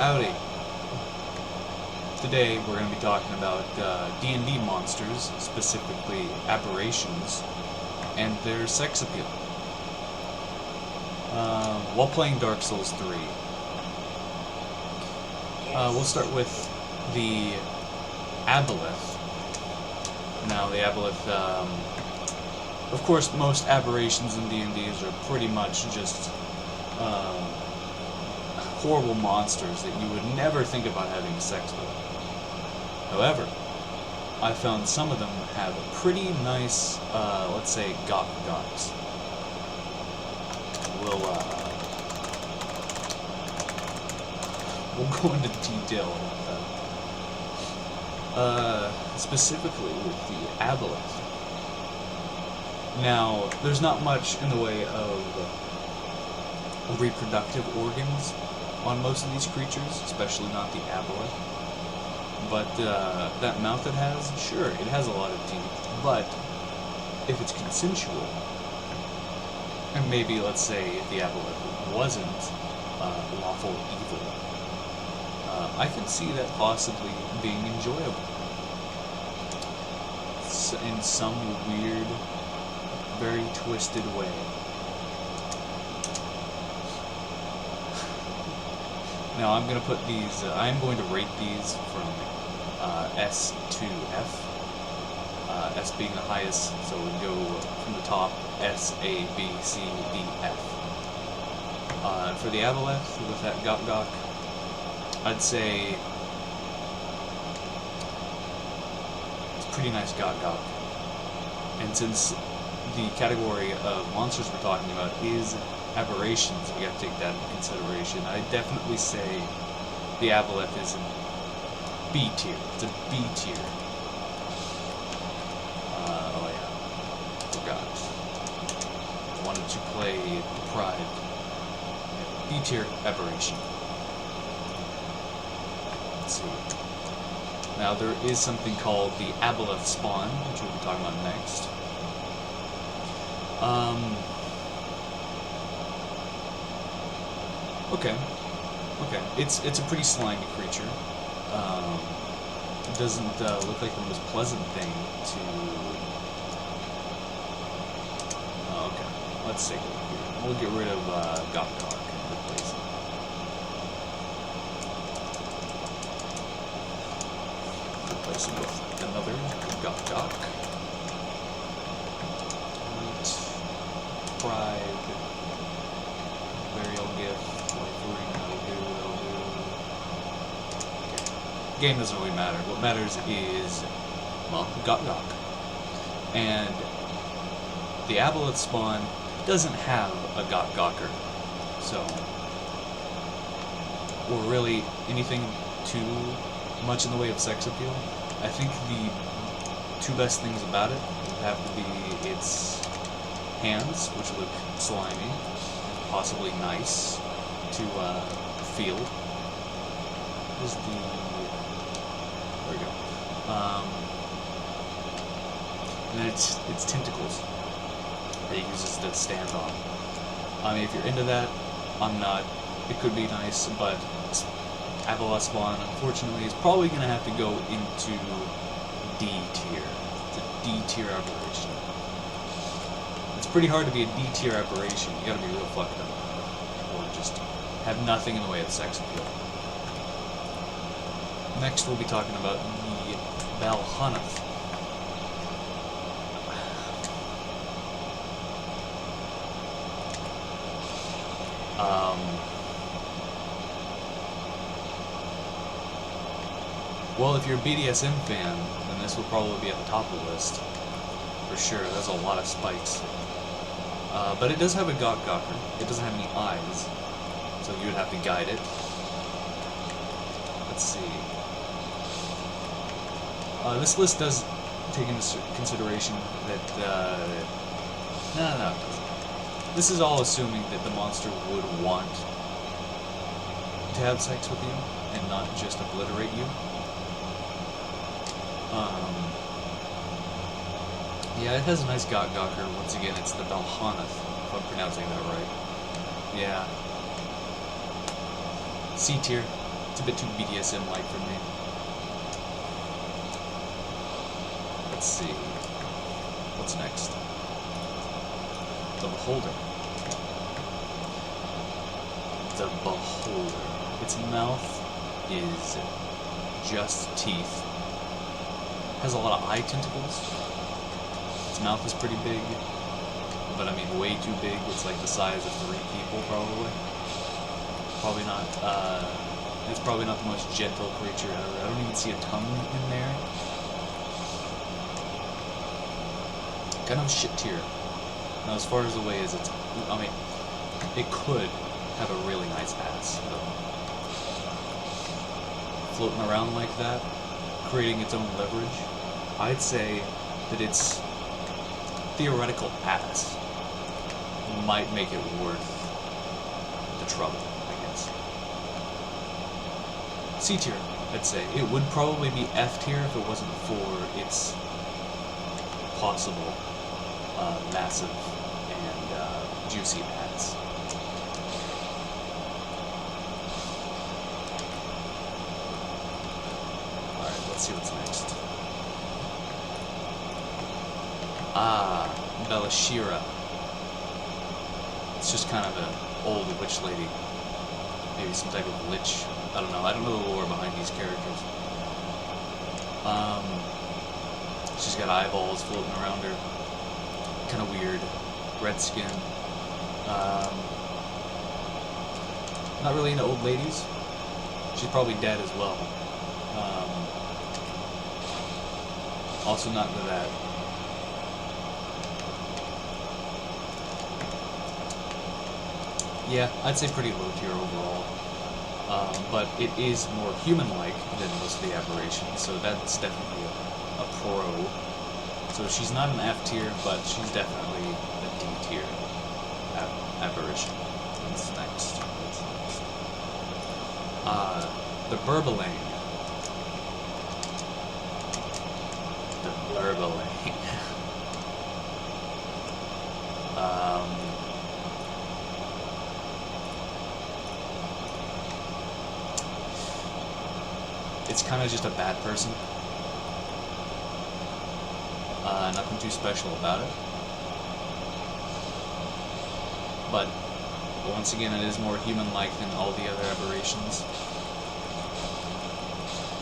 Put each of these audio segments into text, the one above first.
Howdy. Today we're going to be talking about D&D monsters, specifically Aberrations, and their sex appeal. While playing Dark Souls 3. We'll start with the Aboleth. Now, the Aboleth, of course, most Aberrations in D&Ds are pretty much just horrible monsters that you would never think about having sex with. However, I found some of them have pretty nice, let's say, gocks. We'll go into detail about that. Specifically with the Aboleth. Now, there's not much in the way of reproductive organs on most of these creatures, especially not the Aboleth. But that mouth it has, sure, it has a lot of teeth, but if it's consensual, and maybe, let's say, if the Aboleth wasn't lawful evil, I could see that possibly being enjoyable. In some weird, very twisted way. Now I'm going to put these, I'm going to rate these from S to F. S being the highest, so we'll go from the top, S, A, B, C, D, F. And for the Aboleth, with that gock, I'd say it's a pretty nice gock. And since the category of monsters we're talking about is Aberrations, we have to take that into consideration. I definitely say the Aboleth is in B tier. It's a B tier. Oh yeah, forgot. Wanted to play Deprived. B tier Aberration. Let's see. Now there is something called the Aboleth spawn, which we'll be talking about next. Okay. It's a pretty slimy creature. It doesn't look like the most pleasant thing to. Oh, okay. Let's take a look here. We'll get rid of Gok and replace it. Replace it with another Gok. Pride. Burial gift. Game doesn't really matter. What matters is, well, Gok. And the Aboleth spawn doesn't have a Gocker. So, or really anything too much in the way of sex appeal. I think the two best things about it would have to be its hands, which look slimy, and possibly nice to feel. Is the there we go. And then it's tentacles that it uses to stand on. I mean, if you're into that, I'm not. It could be nice, but Aboleth spawn, unfortunately, is probably going to have to go into D tier. It's a D tier Aberration. It's pretty hard to be a D tier Aberration. You gotta be real fucked up, or just have nothing in the way of sex appeal. Next, we'll be talking about the Balhanath. Well, if you're a BDSM fan, then this will probably be at the top of the list. For sure, there's a lot of spikes. But it does have a Gocker. It doesn't have any eyes, so you would have to guide it. Let's see. This list does take into consideration that, no. This is all assuming that the monster would want to have sex with you, and not just obliterate you. Yeah, it has a nice Gocker. Once again, it's the Balhanath, if I'm pronouncing that right. Yeah. C tier. It's It's a bit too BDSM-like for me. Let's see. What's next? The Beholder. The Beholder. Its mouth is just teeth. Has a lot of eye tentacles. Its mouth is pretty big, but I mean way too big. It's like the size of 3 people probably. Probably not, it's probably not the most gentle creature ever. I don't even see a tongue in there. Kind of shit tier. Now as far as the way as it's, I mean, it could have a really nice ass, though. Floating around like that, creating its own leverage, I'd say that its theoretical ass might make it worth the trouble, I guess. C tier, I'd say. It would probably be F tier if it wasn't for its possible massive and juicy ass. Alright, let's see what's next. Belashira. It's just kind of an old witch lady. Maybe some type of lich. I don't know. I don't know the lore behind these characters. She's got eyeballs floating around her. Kind of weird. Red skin. Not really into old ladies. She's probably dead as well. Also not into that. Yeah, I'd say pretty low tier overall. But it is more human-like than most of the Aberrations, so that's definitely a pro. So she's not an F tier, but she's definitely a D tier Aberration. What's next? The Burbalang. The Burbalang. It's kind of just a bad person. Nothing too special about it. But once again, it is more human-like than all the other Aberrations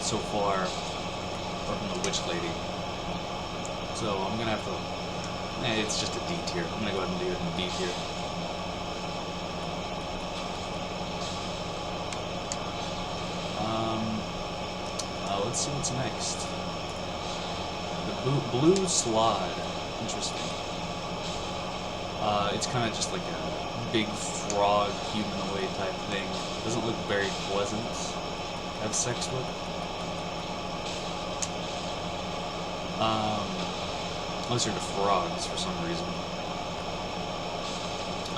so far, apart from the Witch Lady. So I'm gonna have to. It's just a D tier. I'm gonna go ahead and do it in D tier. Let's see what's next. The blue slod. Interesting. It's kind of just like a big frog humanoid type thing. Doesn't look very pleasant to have sex with. Unless you're into frogs for some reason.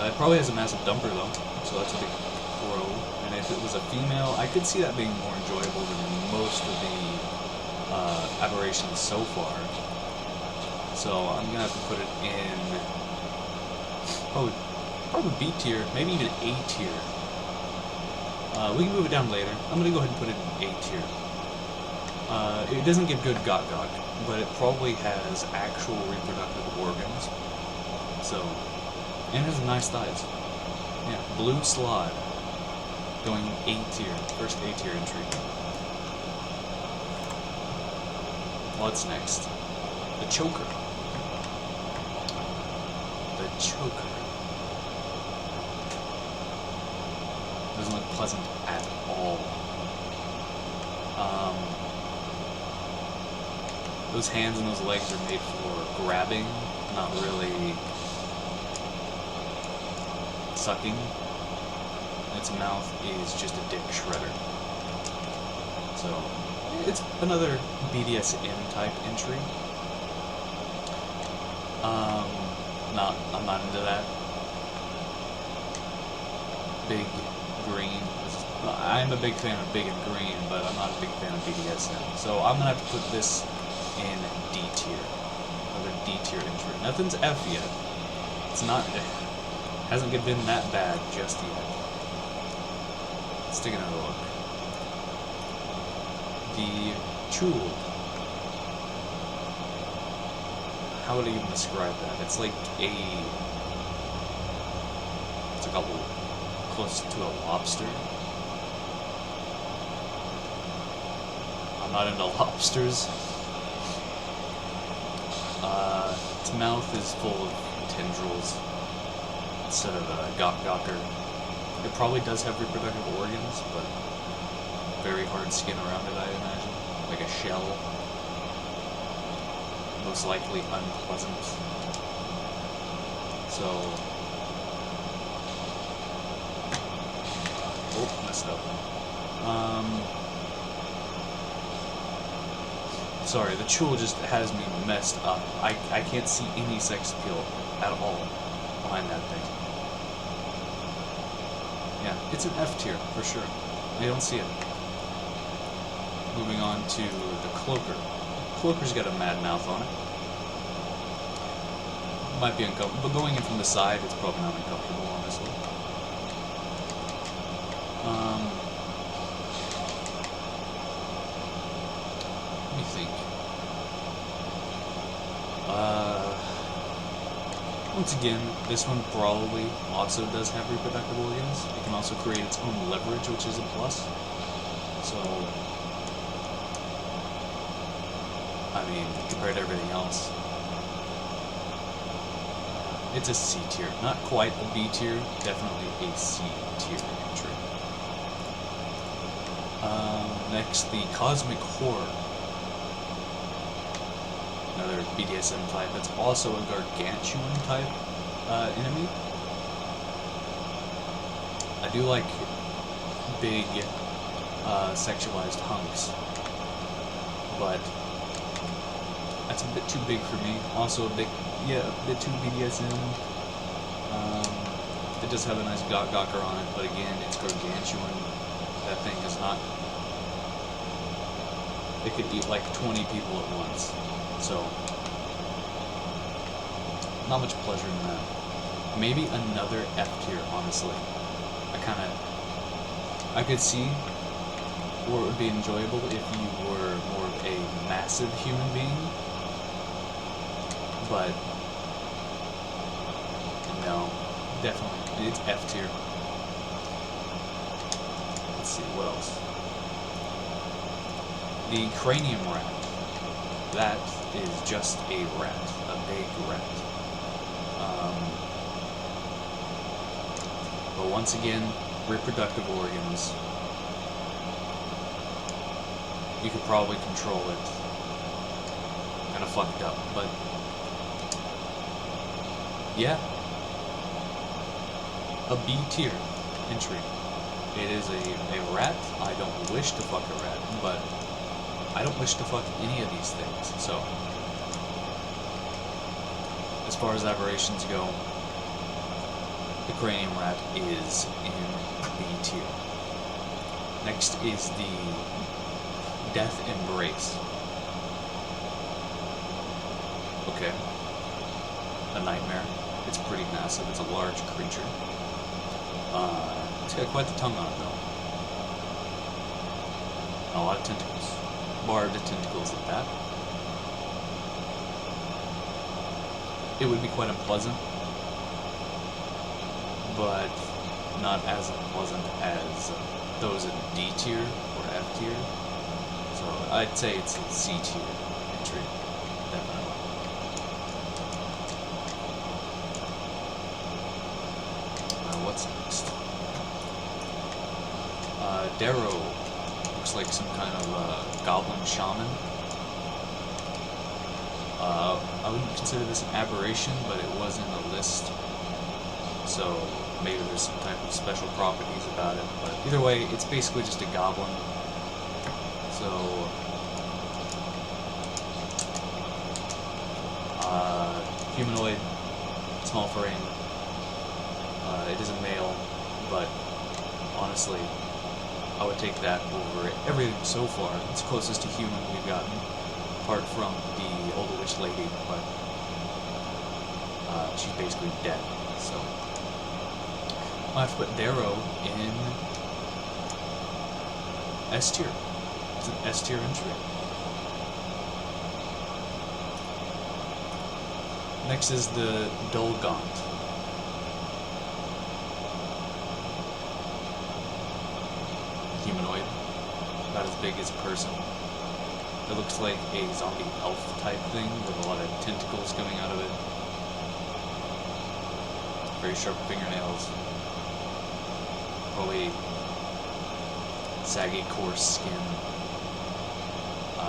It probably has a massive dumper though, so that's a big pro. And if it was a female, I could see that being more enjoyable than most of the Aberrations so far. So I'm gonna have to put it in probably B tier, maybe even A tier. We can move it down later. I'm gonna go ahead and put it in A tier. It doesn't give good gok, but it probably has actual reproductive organs. So, and it has nice thighs. Yeah, blue slod. Going A tier, first A tier entry. What's next? The Choker. The Choker. Doesn't look pleasant at all. Those hands and those legs are made for grabbing, not really sucking. Its mouth is just a dick shredder. So, it's another BDSM type entry. I'm not into that. Big green. I'm a big fan of big and green, but I'm not a big fan of BDSM. So I'm gonna have to put this in D tier. Another D tier entry. Nothing's F yet. It's not. It hasn't been that bad just yet. Let's take another look. the tool. How would I even describe that? It's like a close to a lobster. I'm not into lobsters. Its mouth is full of tendrils instead of a gawker. It probably does have reproductive organs, but very hard skin around it, I imagine. Like a shell. Most likely unpleasant. So... oh, messed up. Sorry, the tool just has me messed up. I can't see any sex appeal at all behind that thing. Yeah, it's an F tier, for sure. I don't see it. Moving on to the Cloaker. Cloaker's got a mad mouth on it. Might be uncomfortable, but going in from the side, it's probably not uncomfortable, honestly. Let me think. Once again, this one probably also does have reproductive organs. It can also create its own leverage, which is a plus. So, I mean, compared to everything else, it's a C tier. Not quite a B tier, definitely a C tier entry. Next, the Cosmic Horror. Another BDSM type. It's also a gargantuan type enemy. I do like big sexualized hunks, but that's a bit too big for me. Also a bit too BDSM. It does have a nice gawker on it, but again, it's gargantuan. That thing is not... it could eat like 20 people at once. So, not much pleasure in that. Maybe another F tier, honestly. I could see where it would be enjoyable if you were more of a massive human being. But, no, definitely, it's F tier. Let's see, what else? The Cranium Rat. That is just a rat, a big rat. But once again, reproductive organs. You could probably control it. Kind of fucked up, but yeah, a B tier entry. It is a rat. I don't wish to fuck a rat, but I don't wish to fuck any of these things, so as far as aberrations go, the Cranium Rat is in B tier. Next is the Death Embrace. Okay. A nightmare. It's pretty massive. It's a large creature. It's got quite the tongue on it, though. And a lot of tentacles. Barbed tentacles at that. It would be quite unpleasant, but not as unpleasant as those in D tier or F tier. So I'd say it's a C tier entry, definitely. What's next? Darrow. Looks like some kind of goblin shaman. I wouldn't consider this an aberration, but it was in the list, so maybe there's some type of special properties about it. But either way, it's basically just a goblin. So, humanoid, small frame. It is a male, but honestly, I would take that over everything so far. It's closest to human we've gotten, apart from the older witch lady, but she's basically dead, so I have to put Darrow in S tier. It's an S tier entry. Next is the Dolgaunt. Humanoid, about as big as a person. It looks like a zombie elf type thing with a lot of tentacles coming out of it. Very sharp fingernails. Probably saggy, coarse skin.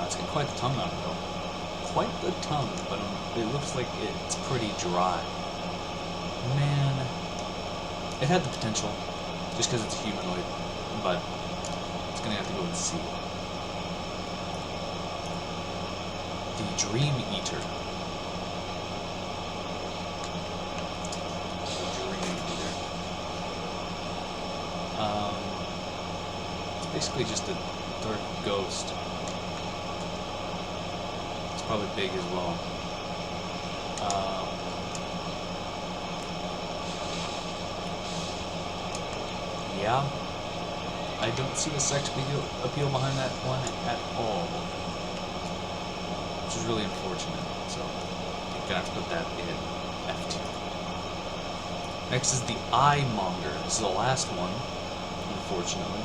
It's got quite the tongue on it though. Quite the tongue, but it looks like it's pretty dry. Man, it had the potential, just because it's humanoid, but it's gonna have to go and see. The Dream Eater. It's basically just a dark ghost. It's probably big as well. Yeah, I don't see the sex appeal behind that one at all, which is really unfortunate. So I'm gonna have to put that in F tier. Next is the Eye Monger. This is the last one, unfortunately.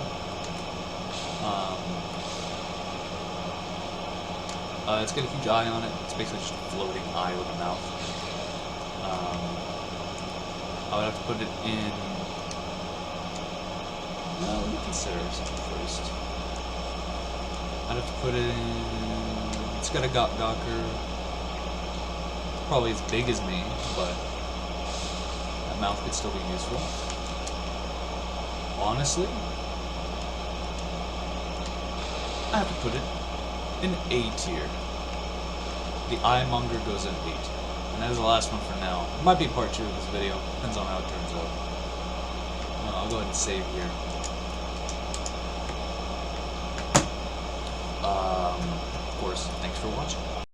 It's got a huge eye on it. It's basically just a floating eye with a mouth. I would have to put it in... No, let me consider something first. I'd have to put it in... It's got a Gawker. Probably as big as me, but that mouth could still be useful. Honestly, I have to put it in A tier. The Eye Monger goes in A tier. And that is the last one for now. It might be part 2 of this video. Depends on how it turns out. I'll go ahead and save here. Of course, thanks for watching.